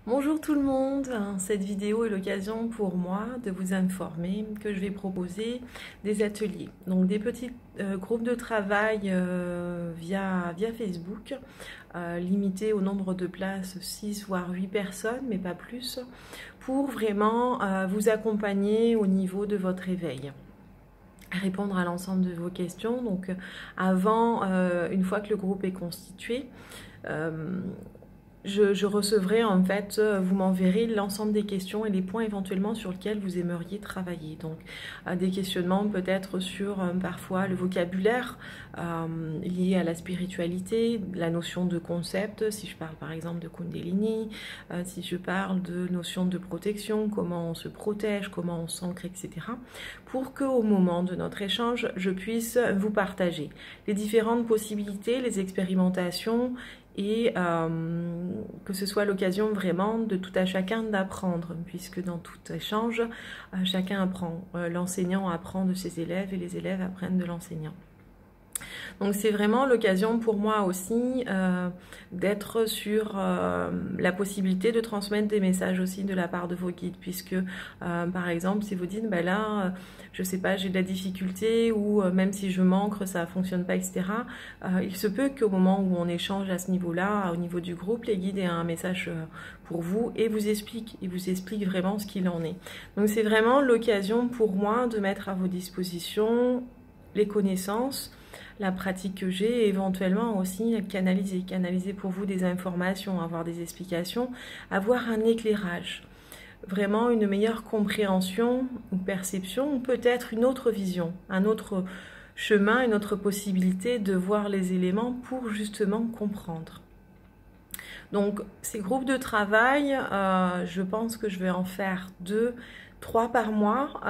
Bonjour tout le monde, cette vidéo est l'occasion pour moi de vous informer que je vais proposer des ateliers, donc des petits groupes de travail via Facebook, limités au nombre de places 6 voire 8 personnes, mais pas plus, pour vraiment vous accompagner au niveau de votre éveil. Répondre à l'ensemble de vos questions. Donc avant, une fois que le groupe est constitué, je recevrai en fait, vous m'enverrez l'ensemble des questions et les points éventuellement sur lesquels vous aimeriez travailler. Donc des questionnements peut-être sur parfois le vocabulaire lié à la spiritualité, la notion de concept, si je parle par exemple de Kundalini, si je parle de notion de protection, comment on se protège, comment on s'ancre, etc. Pour qu'au moment de notre échange, je puisse vous partager les différentes possibilités, les expérimentations, et que ce soit l'occasion vraiment de tout à chacun d'apprendre, puisque dans tout échange, chacun apprend. L'enseignant apprend de ses élèves et les élèves apprennent de l'enseignant. Donc c'est vraiment l'occasion pour moi aussi d'être sur la possibilité de transmettre des messages aussi de la part de vos guides, puisque par exemple si vous dites ben là je sais pas, j'ai de la difficulté ou même si je m'ancre ça fonctionne pas, etc. Il se peut qu'au moment où on échange à ce niveau-là, au niveau du groupe, les guides aient un message pour vous et vous expliquent vraiment ce qu'il en est. Donc c'est vraiment l'occasion pour moi de mettre à vos dispositions les connaissances, la pratique que j'ai et éventuellement aussi canaliser pour vous des informations, avoir des explications, avoir un éclairage, vraiment une meilleure compréhension ou perception, ou peut-être une autre vision, un autre chemin, une autre possibilité de voir les éléments pour justement comprendre. Donc ces groupes de travail, je pense que je vais en faire 2-3 par mois,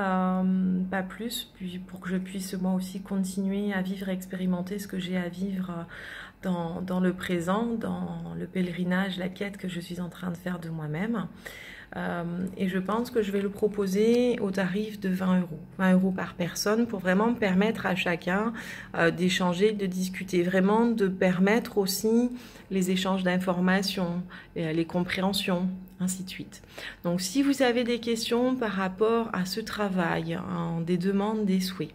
pas plus, puis pour que je puisse moi aussi continuer à vivre et expérimenter ce que j'ai à vivre dans le présent, dans le pèlerinage, la quête que je suis en train de faire de moi-même. Et je pense que je vais le proposer au tarif de 20 euros. 20 € par personne pour vraiment permettre à chacun d'échanger, de discuter, vraiment de permettre aussi les échanges d'informations, les compréhensions, ainsi de suite. Donc si vous avez des questions par rapport à ce travail, des demandes, des souhaits,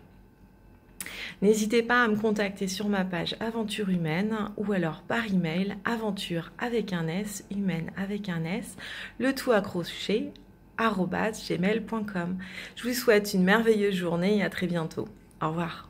n'hésitez pas à me contacter sur ma page Aventure Humaine ou alors par email aventure avec un S, humaine avec un S, le tout accroché @gmail.com. Je vous souhaite une merveilleuse journée et à très bientôt. Au revoir.